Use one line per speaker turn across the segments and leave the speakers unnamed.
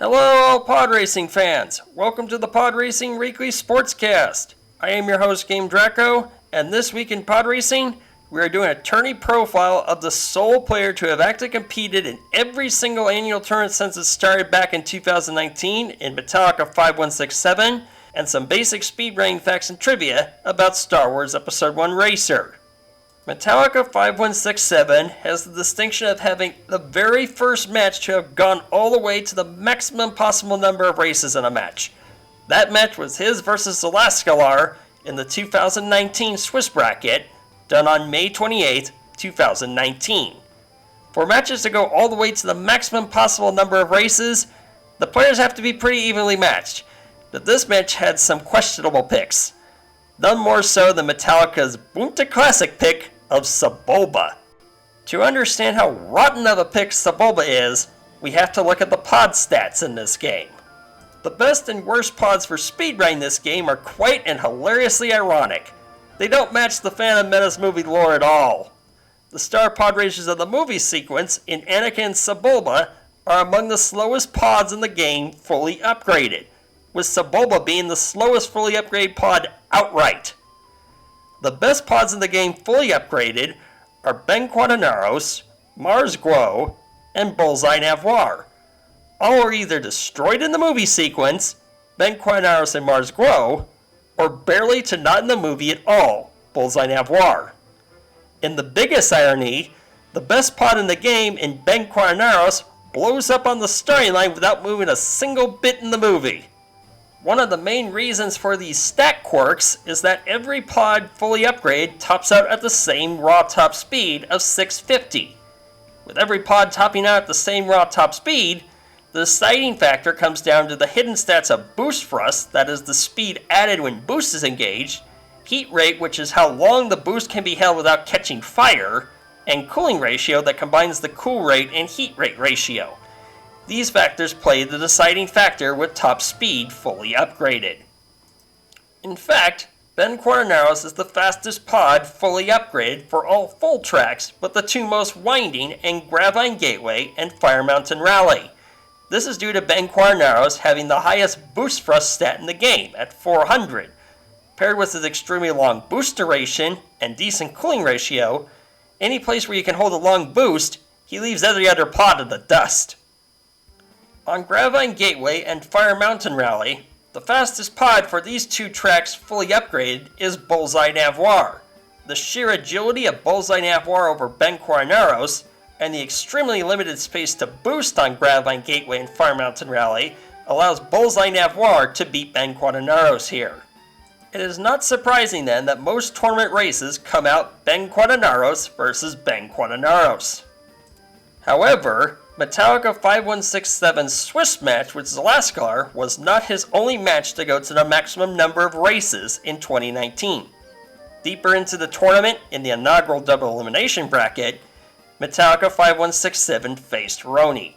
Hello, all Podracing fans. Welcome to the Podracing Weekly Sportscast. I am your host, Gamedraco, and this week in Podracing, we are doing a tourney profile of the sole player to have actually competed in every single annual tournament since it started back in 2019 in Metallica 5167, and some basic speedrunning facts and trivia about Star Wars Episode 1 Racer. Metallica 5167 has the distinction of having the very first match to have gone all the way to the maximum possible number of races in a match. That match was his versus Alaskalar in the 2019 Swiss bracket, done on May 28, 2019. For matches to go all the way to the maximum possible number of races, the players have to be pretty evenly matched, but this match had some questionable picks. None more so than Metallica's Bunta Classic pick of Sebulba. To understand how rotten of a pick Sebulba is, we have to look at the pod stats in this game. The best and worst pods for speedrunning this game are quite and hilariously ironic. They don't match the Phantom Menace movie lore at all. The star pod racers of the movie sequence in Anakin and Sebulba are among the slowest pods in the game fully upgraded, with Sebulba being the slowest fully upgraded pod outright. The best pods in the game fully upgraded are Ben Quadinaros, Mars Glow, and Bullseye Navoir. All are either destroyed in the movie sequence, Ben Quadinaros and Mars Glow, or barely to not in the movie at all, Bullseye Navoir. In the biggest irony, the best pod in the game in Ben Quadinaros blows up on the starting line without moving a single bit in the movie. One of the main reasons for these stat quirks is that every pod fully upgraded tops out at the same raw top speed of 650. With every pod topping out at the same raw top speed, the deciding factor comes down to the hidden stats of boost thrust, that is the speed added when boost is engaged, heat rate, which is how long the boost can be held without catching fire, and cooling ratio that combines the cool rate and heat rate ratio. These factors play the deciding factor with top speed fully upgraded. In fact, Ben Quadinaros is the fastest pod fully upgraded for all full tracks but the two most winding and Gravine Gateway and Fire Mountain Rally. This is due to Ben Quadinaros having the highest boost thrust stat in the game at 400. Paired with his extremely long boost duration and decent cooling ratio, any place where you can hold a long boost, he leaves every other pod in the dust. On Gravine Gateway and Fire Mountain Rally, the fastest pod for these two tracks fully upgraded is Bullseye Navoir. The sheer agility of Bullseye Navoir over Ben Quadinaros, and the extremely limited space to boost on Gravine Gateway and Fire Mountain Rally, allows Bullseye Navoir to beat Ben Quadinaros here. It is not surprising then that most tournament races come out Ben Quadinaros versus Ben Quadinaros. However, Metallica 5167's Swiss match with Zalaskar was not his only match to go to the maximum number of races in 2019. Deeper into the tournament, in the inaugural double elimination bracket, Metallica 5167 faced Roni.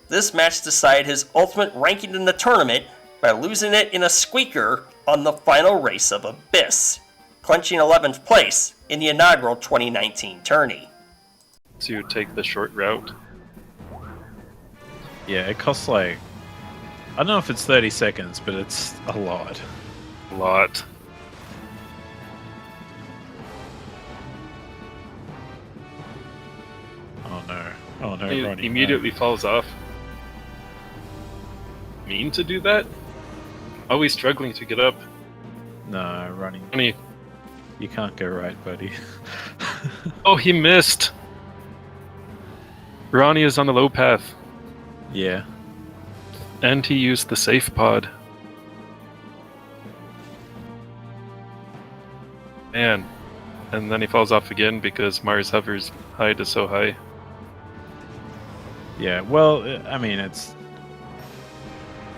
This match decided his ultimate ranking in the tournament by losing it in a squeaker on the final race of Abyss, clinching 11th place in the inaugural 2019 tourney.
To take the short route.
Yeah, it costs like, I don't know if it's 30 seconds, but it's a lot.
A lot.
Oh no. Oh no,
He
Ronnie.
immediately falls off. Mean to do that? Always struggling to get up.
No, Ronnie.
Ronnie.
You can't go right, buddy.
Oh, he missed! Ronnie is on the low path.
Yeah.
And he used the safe pod. Man. And then he falls off again because Mars Hover's height is so high.
Yeah, well, I mean, it's...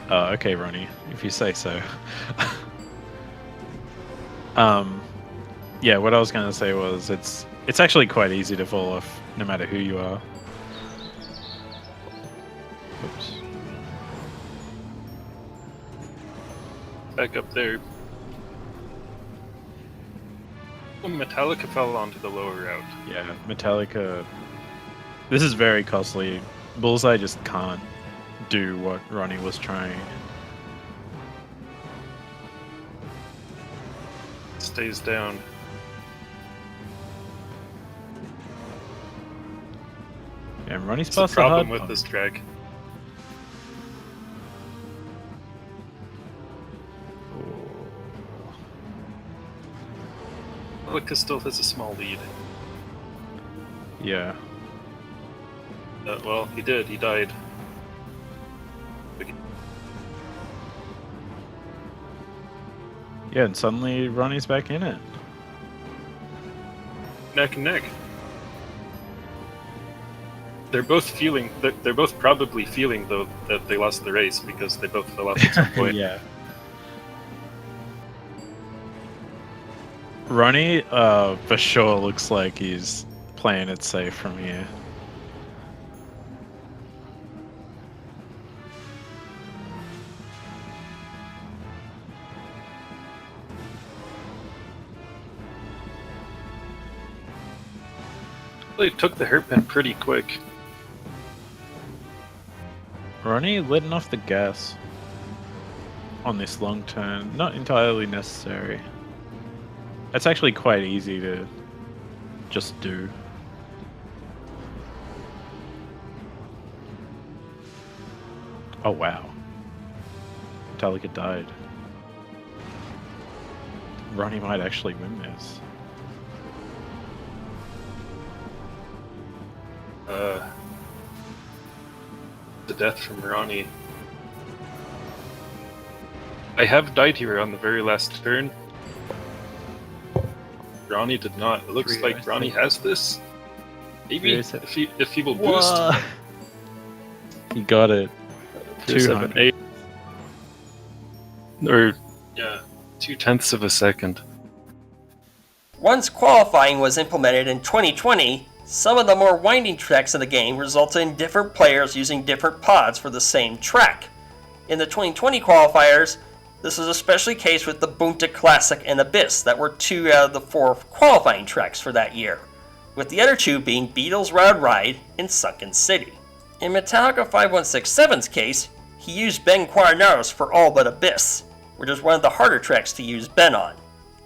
Oh, okay, Ronnie, if you say so. Yeah, what I was going to say was it's actually quite easy to fall off, no matter who you are. Oops.
Back up there. Oh, Metallica fell onto the lower route.
Yeah, Metallica... This is very costly. Bullseye just can't do what Ronnie was trying.
Stays down.
Yeah, Ronnie's
It's a
past the hard
problem with
part.
this drag. Lucas still has a small lead.
Yeah.
Well, he did. He died.
Yeah, and suddenly Ronnie's back in it.
Neck and neck. They're both feeling. They're both probably feeling though that they lost the race because they both fell off at some point.
Yeah. Ronnie, for sure looks like he's playing it safe from here.
They took the hairpin pretty quick.
Ronnie letting off the gas on this long turn, not entirely necessary. It's actually quite easy to just do. Oh wow. Metallica died. Ronnie might actually win this.
The death from Ronnie. I have died here on the very last turn. Ronnie did not. It looks
Three,
like
I
Ronnie
think.
has this. Maybe
Three,
if he will boost.
Whoa. He got it.
200.
200.
Or yeah, 0.2 of a second.
Once qualifying was implemented in 2020, some of the more winding tracks in the game resulted in different players using different pods for the same track. In the 2020 qualifiers, this was especially the case with the Bunta Classic and Abyss that were 2 out of the 4 qualifying tracks for that year, with the other 2 being Beatles Round Ride and Sunken City. In Metallica 5167's case, he used Ben Quaranaros for all but Abyss, which is one of the harder tracks to use Ben on.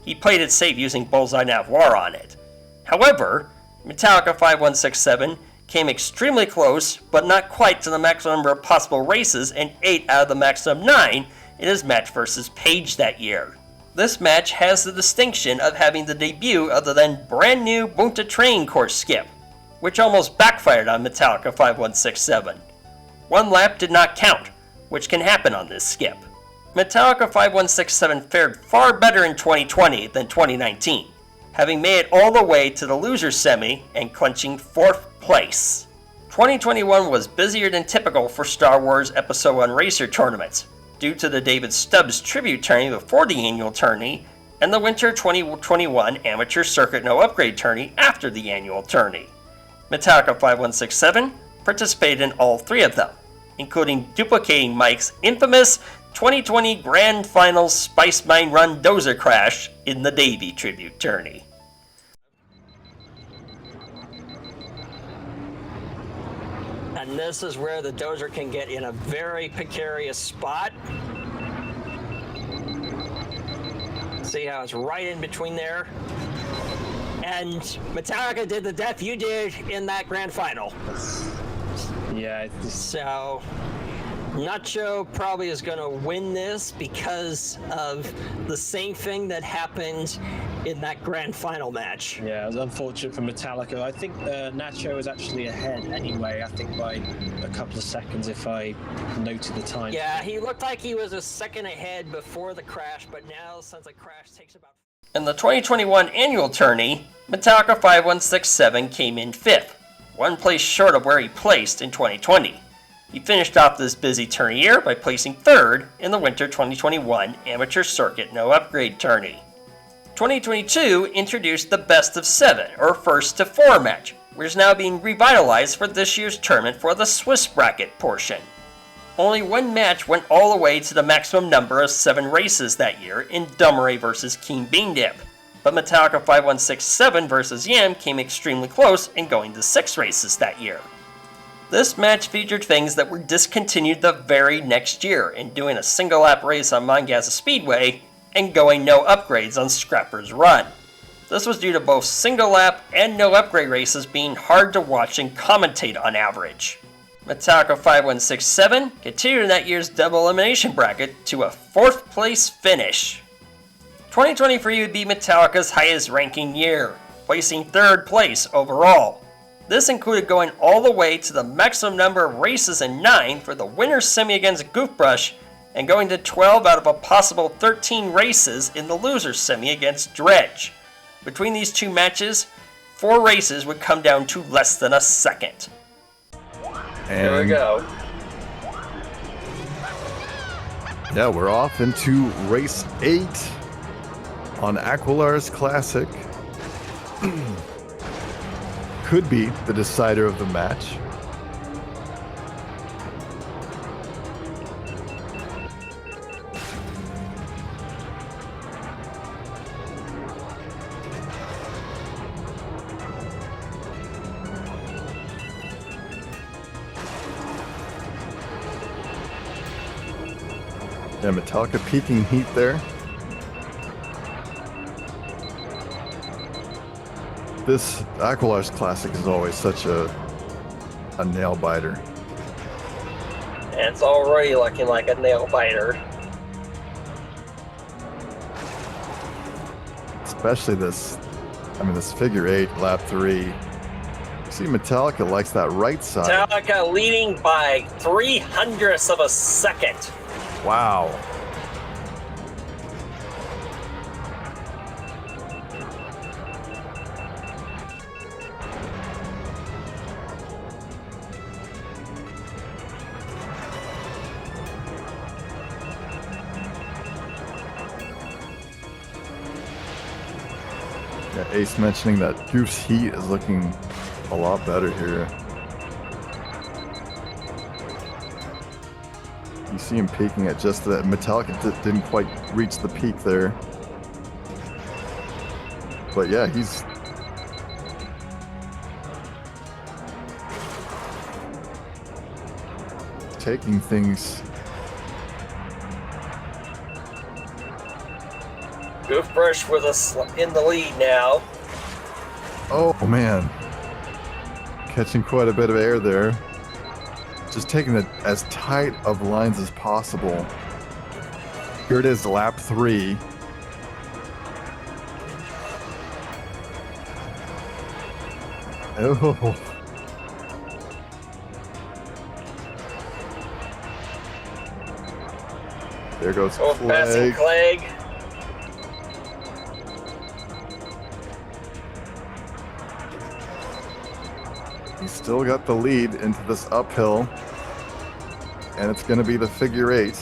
He played it safe using Bullseye Navarre on it. However, Metallica 5167 came extremely close, but not quite to the maximum number of possible races and 8 out of the maximum 9 in his match versus Page that year. This match has the distinction of having the debut of the then brand new Bunta Train Course skip, which almost backfired on Metallica 5167. 1 lap did not count, which can happen on this skip. Metallica 5167 fared far better in 2020 than 2019, having made it all the way to the loser semi and clinching 4th place. 2021 was busier than typical for Star Wars Episode 1 Racer tournaments, due to the David Stubbs tribute tourney before the annual tourney, and the Winter 2021 Amateur Circuit No Upgrade tourney after the annual tourney. Metallica 5167 participated in all 3 of them, including duplicating Mike's infamous 2020 Grand Finals Spice Mine Run Dozer crash in the Davey tribute tourney. And this is where the Dozer can get in a very precarious spot. See how it's right in between there? And Metallica did the death you did in that grand final.
Yeah,
So, Nacho probably is going to win this because of the same thing that happened in that grand final match.
yeah, it was unfortunate for Metallica. I think Nacho is actually ahead anyway, I think by a couple of seconds if I noted the time.
Yeah, he looked like he was a second ahead before the crash, but now since the crash takes about... In the 2021 annual tourney, Metallica 5167 came in 5th, 1 place short of where he placed in 2020. He finished off this busy tourney year by placing 3rd in the Winter 2021 Amateur Circuit No Upgrade tourney. 2022 introduced the Best of 7, or First to 4 match, which is now being revitalized for this year's tournament for the Swiss bracket portion. Only 1 match went all the way to the maximum number of 7 races that year in Dummeray vs. King Bean Dip, but Metallica 5167 vs. Yam came extremely close in going to 6 races that year. This match featured things that were discontinued the very next year in doing a single lap race on Montgaza Speedway and going no upgrades on Scrapper's Run. This was due to both single lap and no upgrade races being hard to watch and commentate on average. Metallica 5167 continued in that year's double elimination bracket to a 4th place finish. 2023 would be Metallica's highest ranking year, placing 3rd place overall. This included going all the way to the maximum number of races in 9 for the winner's semi against Goofbrush, and going to 12 out of a possible 13 races in the loser's semi against Dredge. Between these two matches, 4 races would come down to less than a second.
And
Here we go.
Yeah, we're off into race 8 on Aquilar's Classic. Could be the decider of the match. Yeah, Metallica peaking heat there. This Aquilar's Classic is always such a nail biter.
And it's already looking like a nail biter.
Especially this figure 8, lap 3. You see Metallica likes that right side.
Metallica leading by 0.03 of a second.
Wow. Yeah, Ace mentioning that Goof's heat is looking a lot better here. You see him peaking at just the Metallica didn't quite reach the peak there. But yeah, he's taking things.
Goofbrush with us in the lead now.
Oh man. Catching quite a bit of air there. Just taking it as tight of lines as possible. Here it is, lap 3. Oh. There goes
Passing
Clegg.
Clegg.
He's still got the lead into this uphill. And it's going to be the figure 8.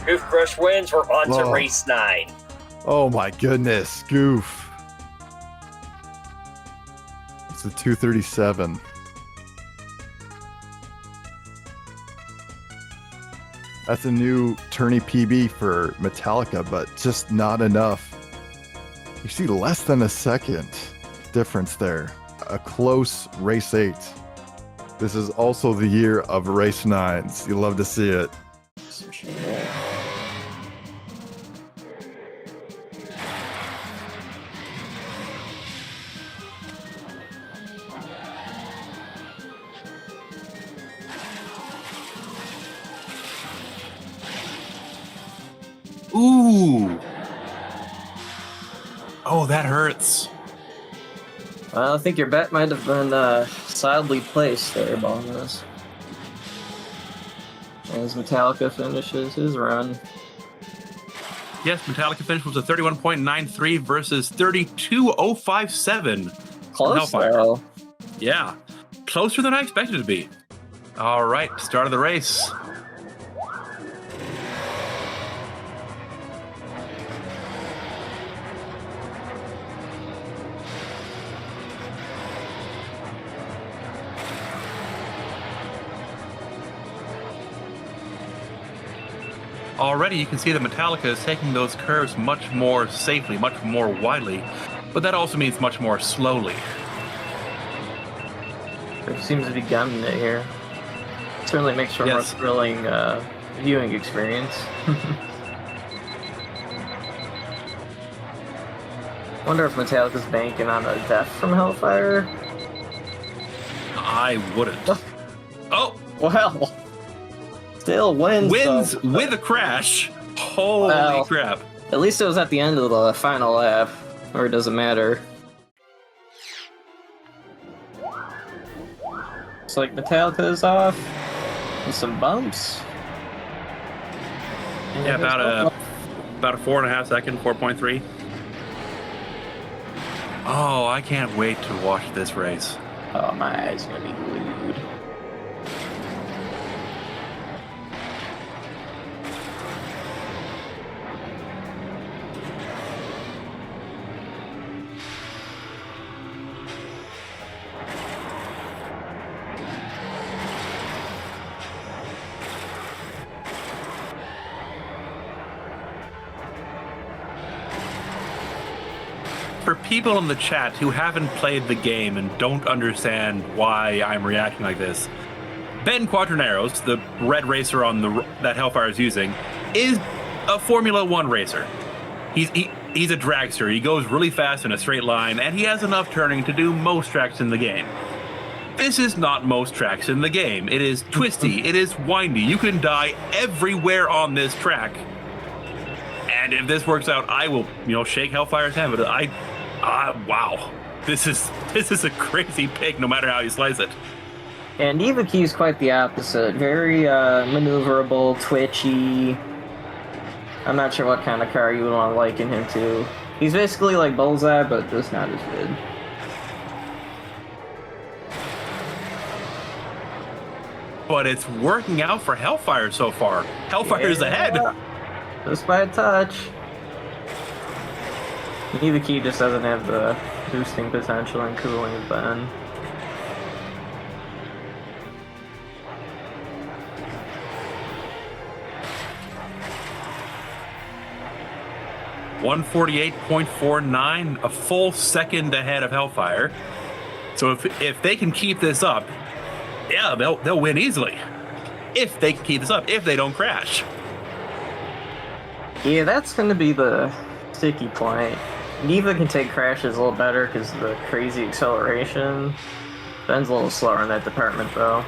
Goofbrush wins. We're on to
Whoa.
race 9.
Oh my goodness, Goof. It's a 237. That's a new tourney PB for Metallica, but just not enough. You see less than a second difference there. A close race 8. This is also the year of race 9s. You love to see it.
Ooh. Oh, that hurts.
I think your bet might have been sadly placed there, Bonus. As Metallica finishes his run.
Yes, Metallica finished with a 31.93 versus 32.057.
Close,
Hellfire.
though.
Yeah, closer than I expected it to be. All right, start of the race. Already you can see that Metallica is taking those curves much more safely, much more widely. but that also means much more slowly.
There seems to be gunning it here. Certainly makes for a more
Yes.
thrilling viewing experience. Wonder if Metallica's banking on a death from Hellfire.
I wouldn't. Oh,
Well, still wins.
wins
though.
with a crash. Holy
Well.
crap.
At least it was at the end of the final lap, or it doesn't matter. Looks like Metallica's off. And some bumps. And
Yeah,
it goes
about a 4.5 second, 4.3. Oh, I can't wait to watch this race.
Oh, my eyes gonna be glued.
For people in the chat who haven't played the game and don't understand why I'm reacting like this, Ben Quaterneros, the red racer on that Hellfire is using, is a Formula One racer. He's a dragster. He goes really fast in a straight line, and he has enough turning to do most tracks in the game. This is not most tracks in the game. It is twisty. It is windy. You can die everywhere on this track. And if this works out, I will, shake Hellfire's hand. But wow, this is a crazy pick, no matter how you slice it.
And Ivaki's quite the opposite. Very maneuverable, twitchy. I'm not sure what kind of car you would want to liken him to. He's basically like Bullseye, but just not as good.
But it's working out for Hellfire so far. Hellfire's ahead.
Just by a touch. Ivaki just doesn't have the boosting potential and cooling of Ben.
.148.49, a full second ahead of Hellfire. So if they can keep this up, yeah, they'll win easily. If they can keep this up, if they don't crash.
Yeah, that's going to be the sticky point. Neva can take crashes a little better because of the crazy acceleration. Ben's a little slower in that department, though.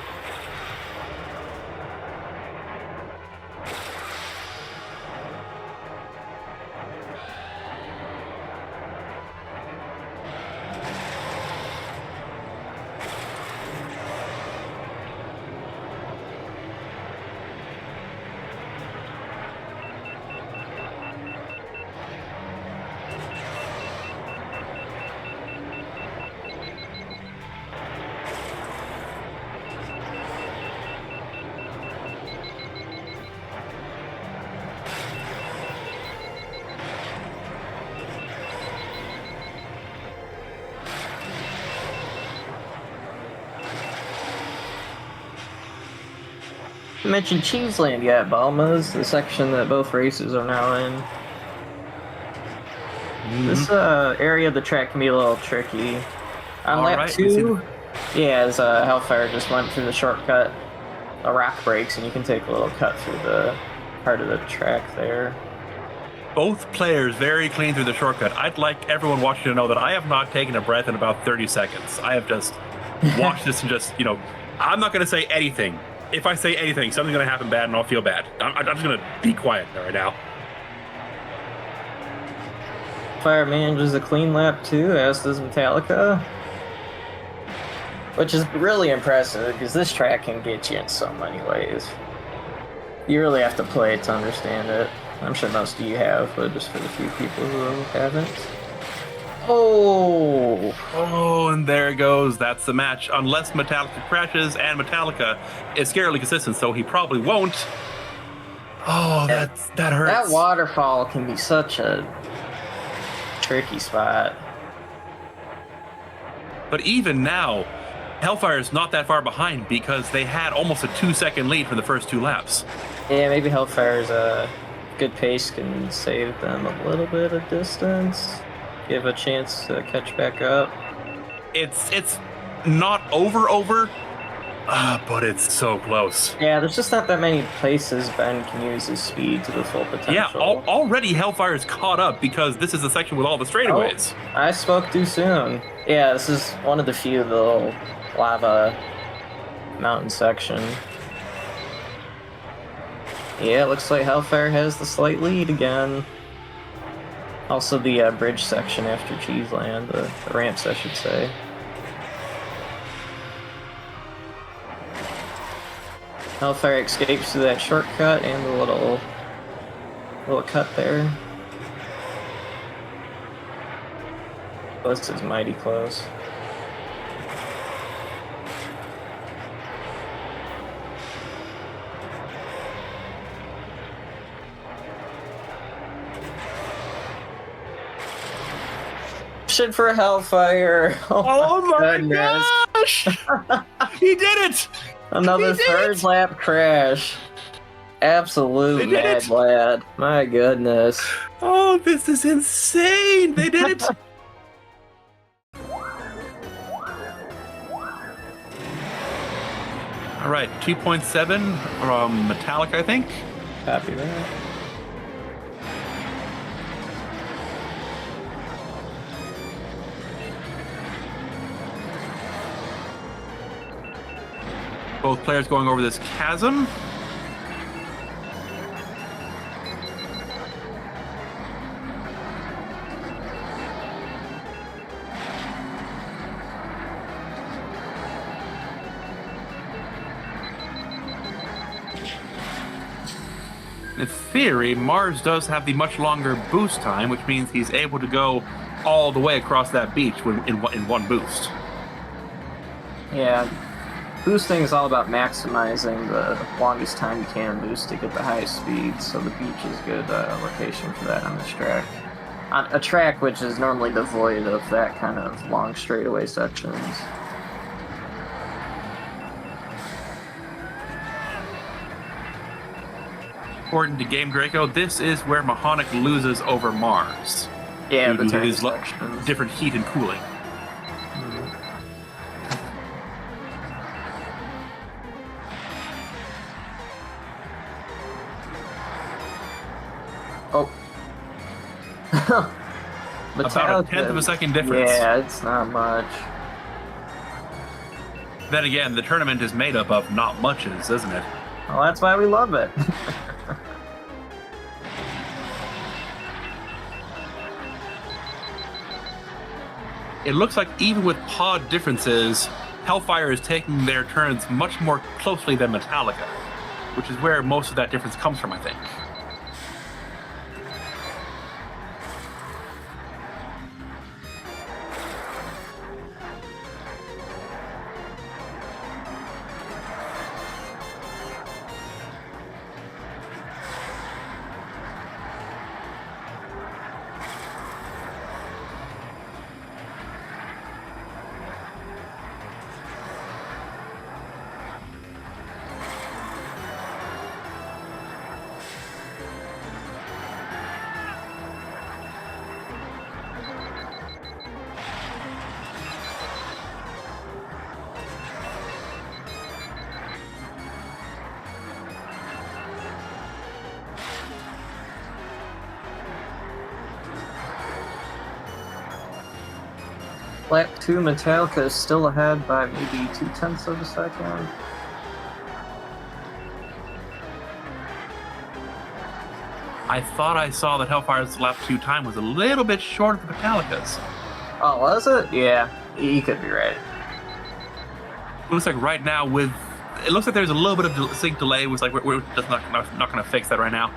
You mentioned Cheeseland yet, Balma's, the section that both races are now in. This area of the track can be a little tricky. On lap 2, as Hellfire just went through the shortcut, the rock breaks, and you can take a little cut through the part of the track there.
Both players very clean through the shortcut. I'd like everyone watching to know that I have not taken a breath in about 30 seconds. I have just watched this and just, I'm not going to say anything. If I say anything, something's going to happen bad and I'll feel bad. I'm just going to be quiet right now.
Fire manages a clean lap too, as does Metallica. Which is really impressive, because this track can get you in so many ways. You really have to play it to understand it. I'm sure most of you have, but just for the few people who haven't. Oh,
and there it goes. That's the match. Unless Metallica crashes, and Metallica is scarily consistent, so he probably won't. Oh, that hurts.
That waterfall can be such a tricky spot.
But even now, Hellfire is not that far behind because they had almost a 2-second lead for the first 2 laps.
Yeah, maybe Hellfire's good pace can save them a little bit of distance. give a chance to catch back up.
It's not over, but it's so close.
Yeah, there's just not that many places Ben can use his speed to the full potential.
Yeah, already Hellfire is caught up because this is the section with all the straightaways.
Oh, I spoke too soon. Yeah, this is one of the few little lava mountain section. Yeah, it looks like Hellfire has the slight lead again. Also the bridge section after Cheeseland, the ramps I should say. Hellfire escapes through that shortcut and the little cut there. This is mighty close. Shit for Hellfire!
Oh my
goodness.
gosh! He did it!
Another third lap crash. Absolute mad lad. My goodness.
Oh, this is insane! They did it! All right, 2.7 from Metallic, I think.
Copy that.
Both players going over this chasm. In theory, Mars does have the much longer boost time, which means he's able to go all the way across that beach in one boost.
Yeah. Boosting is all about maximizing the longest time you can boost to get the highest speed, so the beach is a good location for that on this track. On a track which is normally devoid of that kind of long straightaway sections.
According to Gamedraco, this is where Mahonic loses over Mars.
Yeah,
due
the
to his
sections.
different heat and cooling.
Oh.
About a tenth of a second difference.
Yeah, it's not much.
Then again, the tournament is made up of not muches, isn't it?
Well, that's why we love it.
It looks like even with pod differences, Hellfire is taking their turns much more closely than Metallica, which is where most of that difference comes from, I think.
Lap 2 Metallica is still ahead by maybe 0.2 of a second.
I thought I saw that Hellfire's lap 2 time was a little bit short of the Metallica's.
Oh, was it? Yeah, you could be right.
Looks like right now it looks like there's a little bit of sync delay. It's like we're just not going to fix that right now.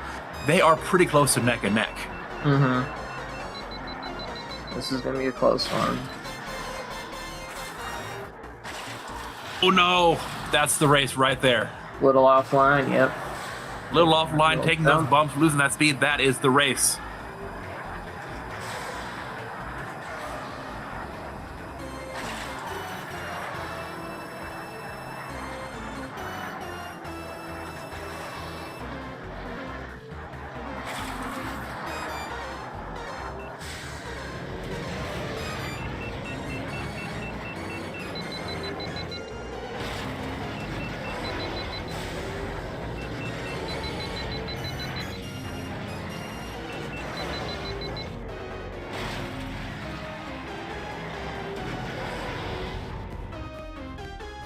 They are pretty close to neck and neck.
Mm-hmm. This is going to be a close one.
Oh no, that's the race right there.
Little offline, yep.
Little offline,
Little
taking
down.
those bumps, losing that speed. That is the race.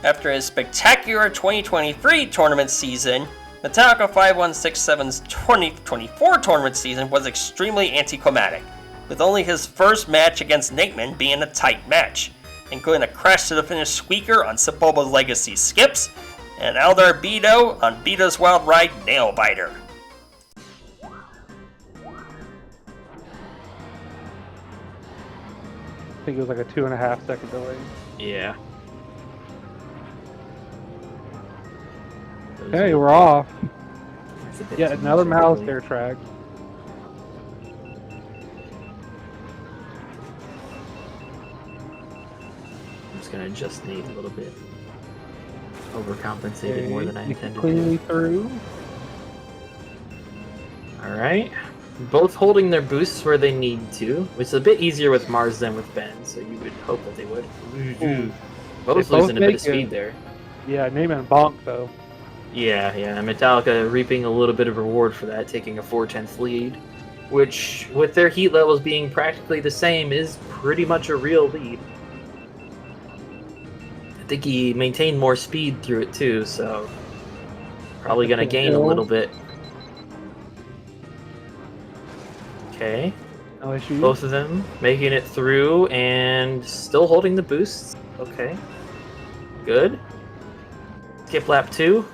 After his spectacular 2023 tournament season, Metallica 5167's 2024 tournament season was extremely anticlimactic, with only his first match against Nateman being a tight match, including a crash to the finish squeaker on Sepulba's Legacy Skips, and Eldar Beto on Beto's Wild Ride Nailbiter.
I think it was like a 2.5 second delay.
Yeah.
Hey, we're off. Yeah, another mouse there track.
I'm just gonna adjust Nate a little bit. Overcompensated more than I intended.
Cleanly through.
Alright. Both holding their boosts where they need to, which is a bit easier with Mars than with Ben, so you would hope that they would. Both losing a bit of speed there.
Yeah, Neyman bonk though.
Yeah, Metallica reaping a little bit of reward for that, taking a 4/10 lead, which, with their heat levels being practically the same, is pretty much a real lead. I think he maintained more speed through it too, so probably gonna gain a little bit. Okay.
No issues.
Both of them making it through and still holding the boosts. Okay. Good. Skip lap 2.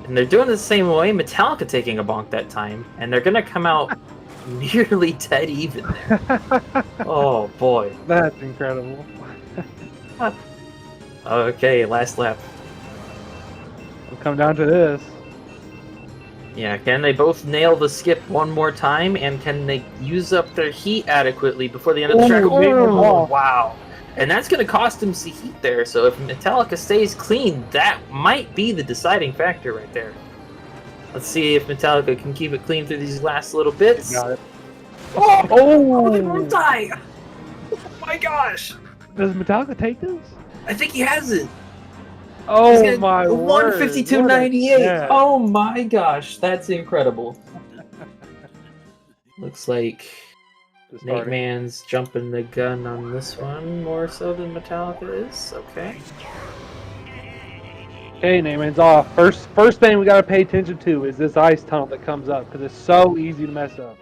And they're doing it the same way. Metallica taking a bonk that time. And they're going to come out nearly dead even there. Oh, boy.
That's incredible.
Okay, last lap.
It'll come down to this.
Yeah, can they both nail the skip one more time? And can they use up their heat adequately before the end of the track? Oh, wow. And that's going to cost him some heat there. So if Metallica stays clean, that might be the deciding factor right there. Let's see if Metallica can keep it clean through these last little bits.
Got it.
Oh, they won't die! Oh my gosh!
Does Metallica take this?
I think he has it.
Oh my word.
152.98.
Yeah.
Oh my gosh, that's incredible. Looks like Nate Man's jumping the gun on this one more so than Metallica is. Okay.
Okay, Neyman's off. First thing we gotta pay attention to is this ice tunnel that comes up because it's so easy to mess up.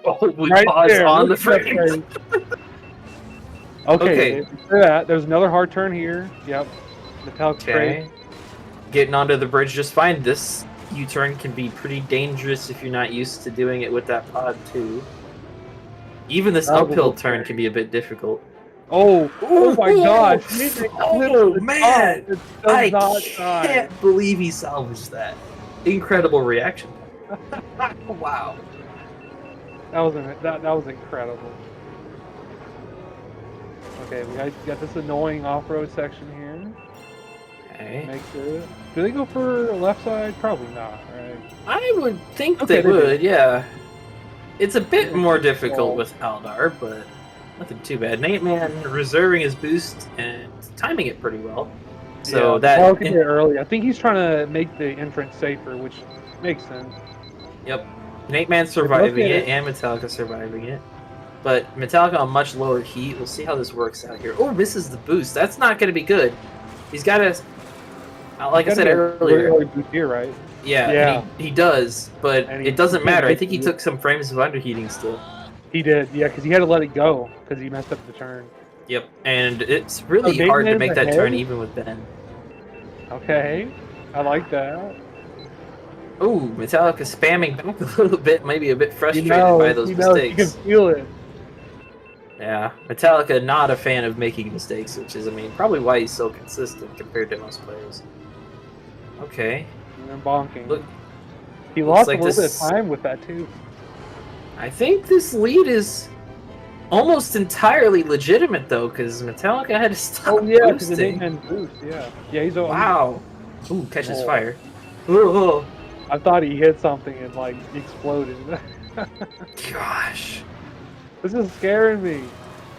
Oh, we
Right
pause
there,
on the
look at that
frame.
Okay. For that, there's another hard turn here. Yep. Metallica's great.
Okay. Getting onto the bridge just fine. This U-turn can be pretty dangerous if you're not used to doing it with that pod too. Even this uphill turn can be a bit difficult.
Oh my gosh.
Oh man! I can't believe he salvaged that. Incredible reaction. Wow.
That was incredible. Okay, we got this annoying off-road section here.
Okay.
Makes it. Do they go for left side? Probably not, right?
I would think they would, yeah. It's a bit more difficult with Eldar, but nothing too bad. Nate Man reserving his boost and timing it pretty well. So
yeah,
that
early. I think he's trying to make the entrance safer, which makes sense.
Yep. Nate Man surviving it and Metallica surviving it. But Metallica on much lower heat. We'll see how this works out here. Oh, misses the boost. That's not going to be good. He's got to, like I said earlier.
Boost here, right?
Yeah. He does, but it doesn't matter. I think he took some frames of underheating still.
He did, yeah, because he had to let it go because he messed up the turn.
Yep, and it's really hard to make that turn even with Ben.
Okay, I like that.
Ooh, Metallica spamming back a little bit, maybe a bit frustrated by those mistakes.
You can feel it.
Yeah, Metallica not a fan of making mistakes, which is, I mean, probably why he's so consistent compared to most players. Okay.
And then bonking.
Look,
he lost like a little bit of time with that too.
I think this lead is almost entirely legitimate though, because Metallica had to stop boosting.
Yeah, he's
wow. Ooh, catches fire. Ooh.
I thought he hit something and like exploded.
Gosh.
This is scaring me.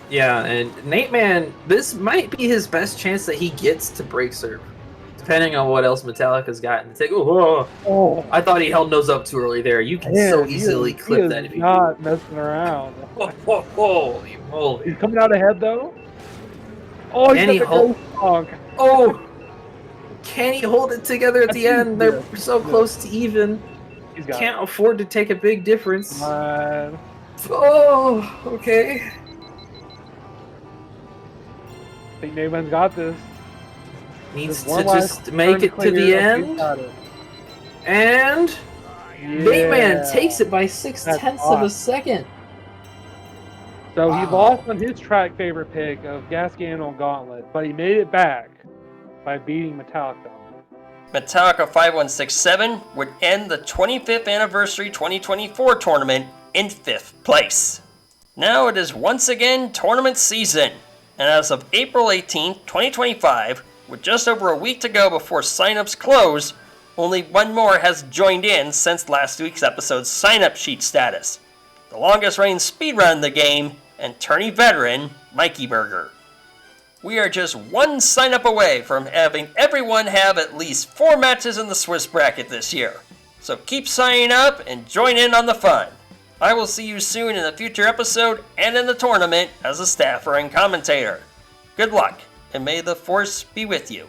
Yeah, and Nate Man, this might be his best chance that he gets to break serve. Depending on what else Metallica's got in the take. Oh, I thought he held nose up too early there. You can so easily clip that if you
not messing around.
Holy moly.
He's coming out ahead though. Oh,
can he hold?
Oh, okay.
Oh! Can he hold it together at the end? They're so close to even.
He's got
Can't afford to take a big difference.
it.
Oh, okay.
I think Nayman's got this.
Needs
One
to
last
just make
turn
it to
clear.
the
Okay,
end.
got it.
And Bayman
Yeah.
takes it by 6/10 of a
awesome.
second.
So he
Wow.
lost on his track favorite pick of Gascano Gauntlet, but he made it back by beating Metallica.
Metallica 5167 would end the 25th anniversary 2024 tournament in 5th place. Now it is once again tournament season, and as of April 18, 2025, with just over a week to go before signups close, only one more has joined in since last week's episode's sign-up sheet status. The longest running speedrun in the game, and tourney veteran, Mikey Burger. We are just one sign-up away from having everyone have at least 4 matches in the Swiss bracket this year. So keep signing up and join in on the fun. I will see you soon in a future episode and in the tournament as a staffer and commentator. Good luck, and may the force be with you.